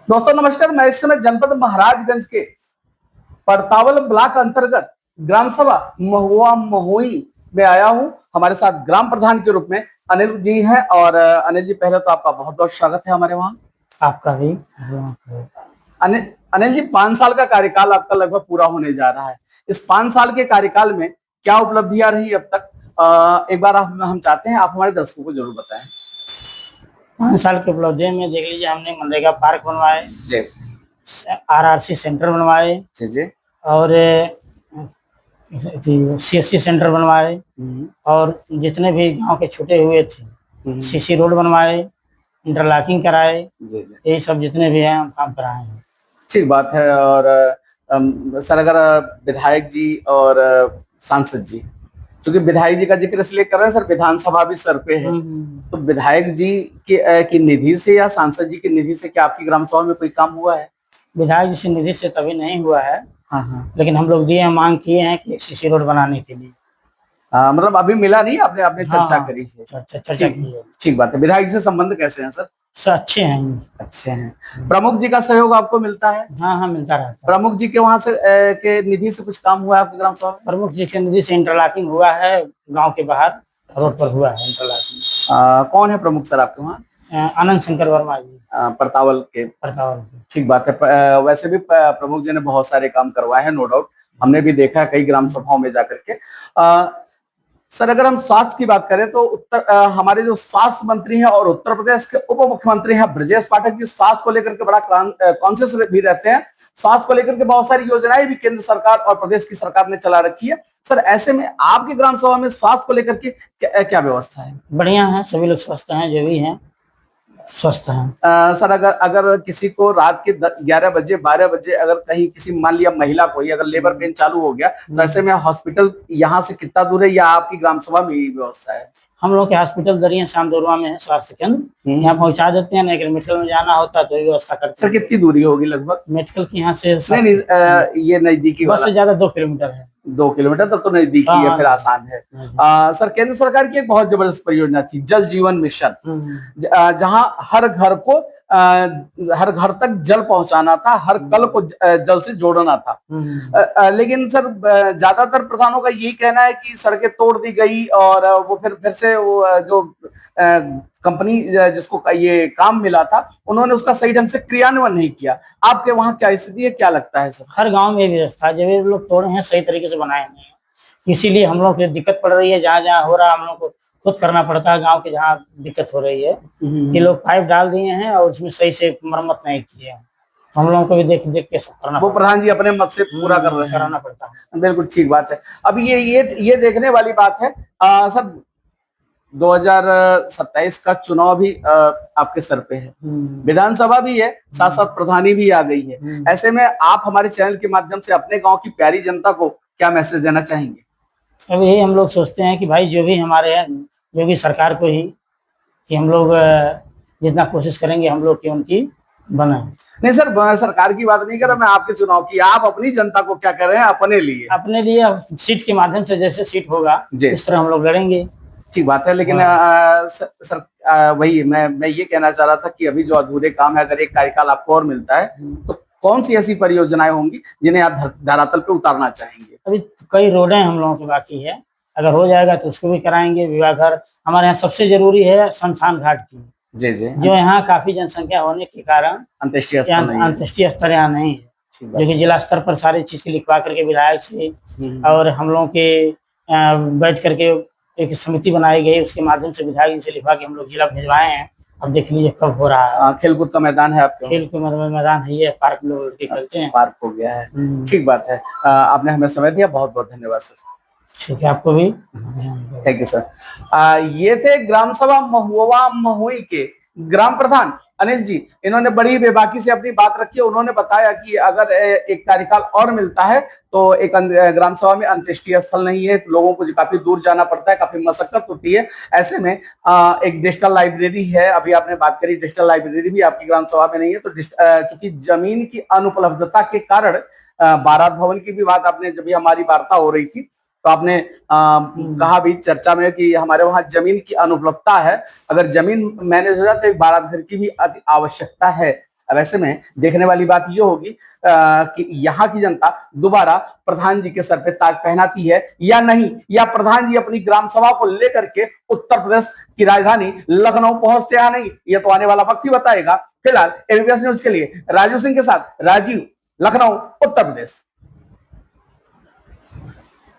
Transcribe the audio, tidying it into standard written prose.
दोस्तों नमस्कार। मैं इस समय जनपद महाराजगंज के परतावल ब्लॉक अंतर्गत ग्राम सभा महुआ महुई में आया हूं। हमारे साथ ग्राम प्रधान के रूप में अनिल जी हैं। और अनिल जी, पहले तो आपका बहुत बहुत स्वागत है हमारे वहाँ। आपका भी। अनिल अनिल जी, 5 साल का कार्यकाल आपका लगभग पूरा होने जा रहा है। इस 5 साल के कार्यकाल में क्या उपलब्धियां रही अब तक? एक बार हम चाहते हैं आप हमारे दर्शकों को जरूर बताएं। 5 साल के उपलब्धि में देख लीजिए, हमने मनरेगा पार्क बनवाए जी आरआरसी सेंटर बनवाए जी जी। और सीएससी सेंटर बनवाए और जितने भी गांव के छूटे हुए थे सीसी रोड बनवाए, इंटरलॉकिंग कराए। यही सब जितने भी हैं हम काम कराए हैं। ठीक बात है। और सर, अगर विधायक जी और सांसद जी, क्योंकि विधायक जी का जिक्र इसलिए कर रहे हैं सर, विधानसभा भी सर पे है, तो विधायक जी की निधि से या सांसद जी की निधि से क्या आपकी ग्राम सभा में कोई काम हुआ है? विधायक जी से निधि से तभी नहीं हुआ है। हाँ, लेकिन हम लोग दिए, मांग किए हैं कि एक सीसी रोड बनाने के लिए। मतलब अभी मिला नहीं, आपने आपने चर्चा करी है? चर्चा की है। ठीक बात है। विधायक से संबंध कैसे हैं सर? अच्छे हैं। अच्छे हैं। प्रमुख जी का सहयोग आपको मिलता है? हाँ, मिलता रहता है। प्रमुख जी के वहां से के निधि से कुछ काम हुआ है आपकी ग्राम सभा में? प्रमुख जी के निधि से इंटरलॉकिंग हुआ है, गांव के बाहर रोड पर हुआ है इंटरलॉकिंग। कौन है प्रमुख सर आपके वहाँ? आनंद शंकर वर्मा जी, परतावल के। ठीक बात है। वैसे भी प्रमुख जी ने बहुत सारे काम करवाए हैं, नो डाउट। हमने भी देखा है कई ग्राम सभाओं में जाकर के। सर, अगर हम स्वास्थ्य की बात करें तो हमारे जो स्वास्थ्य मंत्री हैं और उत्तर प्रदेश के उप मुख्यमंत्री हैं ब्रजेश पाठक जी, स्वास्थ्य को लेकर के बड़ा कॉन्शियस भी रहते हैं। स्वास्थ्य को लेकर के बहुत सारी योजनाएं भी केंद्र सरकार और प्रदेश की सरकार ने चला रखी है। सर, ऐसे में आपके ग्राम सभा में स्वास्थ्य को लेकर के क्या व्यवस्था है? बढ़िया है, सभी लोग स्वस्थ हैं, जो भी हैं स्वस्थ हैं। सर, अगर किसी को रात के 11 बजे 12 बजे अगर कहीं किसी, मान लिया महिला को ही अगर लेबर पेन चालू हो गया, तो ऐसे में हॉस्पिटल यहाँ से कितना दूर है या आपकी ग्राम सभा में ही व्यवस्था है? हम लोग के हॉस्पिटल दरिया शामदोरवा में है स्वास्थ्य केंद्र, यहाँ पहुंचा देते हैं। अगर मेडिकल में जाना होता है तो व्यवस्था करते हैं। सर, कितनी दूरी होगी लगभग मेडिकल की यहाँ से? नहीं, ये नजदीकी बस से ज्यादा 2 किलोमीटर है। 2 किलोमीटर तक तो नजदीकी है, फिर आसान है। सर, केंद्र सरकार की एक बहुत जबरदस्त परियोजना थी जल जीवन मिशन, जहां हर घर तक जल पहुंचाना था, हर कल को जल से जोड़ना था। लेकिन सर, ज्यादातर प्रधानों का यही कहना है कि सड़कें तोड़ दी गई और वो फिर से वो जो कंपनी जिसको ये काम मिला था, उन्होंने उसका सही ढंग से क्रियान्वयन नहीं किया। आपके वहाँ क्या स्थिति है, क्या लगता है सर? हर गांव में व्यवस्था जब लोग तोड़े हैं सही तरीके से बनाए नहीं है, इसीलिए हम लोग को दिक्कत पड़ रही है। जहाँ जहाँ हो रहा है हम लोग को खुद करना पड़ता है। गांव के जहाँ दिक्कत हो रही है, ये लोग पाइप डाल दिए हैं और उसमें सही से मरम्मत नहीं किए हैं। हम लोगों को भी देख देख के करना, वो प्रधान जी अपने मत से पूरा कर रहे हैं, कराना पड़ता है। बिल्कुल ठीक बात है। अब ये देखने वाली बात है सर, 2027 का चुनाव भी आपके सर पे है, विधानसभा भी है, साथ साथ प्रधानी भी आ गई है। ऐसे में आप हमारे चैनल के माध्यम से अपने गांव की प्यारी जनता को क्या मैसेज देना चाहेंगे? अब यही हम लोग सोचते हैं कि भाई जो भी हमारे हैं, जो भी सरकार को ही, कि हम लोग जितना कोशिश करेंगे हम लोग की उनकी बना। नहीं सर, सरकार की बात नहीं कर रहा मैं, आपके चुनाव की। आप अपनी जनता को क्या कर रहे हैं अपने लिए? अपने लिए सीट के माध्यम से जैसे सीट होगा इस तरह हम लोग लड़ेंगे। ठीक बात है। लेकिन सर, वही मैं ये कहना चाह रहा था कि अभी जो अधूरे काम है, अगर एक कार्यकाल आपको और मिलता है तो कौन सी ऐसी परियोजनाएं होंगी जिन्हें आप धरातल पे उतारना चाहेंगे? अभी कई रोडें हम लोगों की बाकी है, अगर हो जाएगा तो उसको भी कराएंगे। विवाह घर हमारे यहाँ सबसे जरूरी है, शमशान घाट की। जी, जो यहाँ काफी जनसंख्या होने के कारण अंत्येष्टि स्तर यहाँ नहीं है, जो कि जिला स्तर पर सारी चीज के लिखवा करके विधायक से और हम लोगों के बैठ करके एक समिति बनाई गई, उसके माध्यम से विधायक से लिखवा के हम लोग जिला भिजवाए हैं। अब देख लीजिए कब हो रहा है। खेलकूद का मैदान है आपके? खेल का मैदान है, ये पार्क लोग खेलते हैं, पार्क हो गया है। ठीक बात है। आपने हमें समय दिया, बहुत बहुत धन्यवाद सर। ठीक है, आपको भी थैंक यू सर। ये थे ग्राम सभा महुआ महुई के ग्राम प्रधान अनिल जी। इन्होंने बड़ी बेबाकी से अपनी बात रखी है। उन्होंने बताया कि अगर एक कार्यकाल और मिलता है तो एक ग्राम सभा में अंत्येष्टि स्थल नहीं है, लोगों को काफी दूर जाना पड़ता है, काफी मशक्कत होती है। ऐसे में एक डिजिटल लाइब्रेरी है, अभी आपने बात करी, डिजिटल लाइब्रेरी भी आपकी ग्राम सभा में नहीं है। तो चूंकि जमीन की अनुपलब्धता के कारण, बारात भवन की भी बात आपने, जब हमारी वार्ता हो रही थी तो आपने कहा भी चर्चा में कि हमारे वहां जमीन की अनुपलब्धता है। अगर जमीन मैनेज हो जाए तो एक बारात घर की भी अति आवश्यकता है। अब ऐसे में देखने वाली बात ये होगी कि यहाँ की जनता दोबारा प्रधान जी के सर पे ताज पहनाती है या नहीं, या प्रधान जी अपनी ग्राम सभा को लेकर के उत्तर प्रदेश की राजधानी लखनऊ पहुंचते या नहीं, यह तो आने वाला वक्त ही बताएगा। फिलहाल एबीपी न्यूज के लिए राजू सिंह के साथ राजीव, लखनऊ, उत्तर प्रदेश।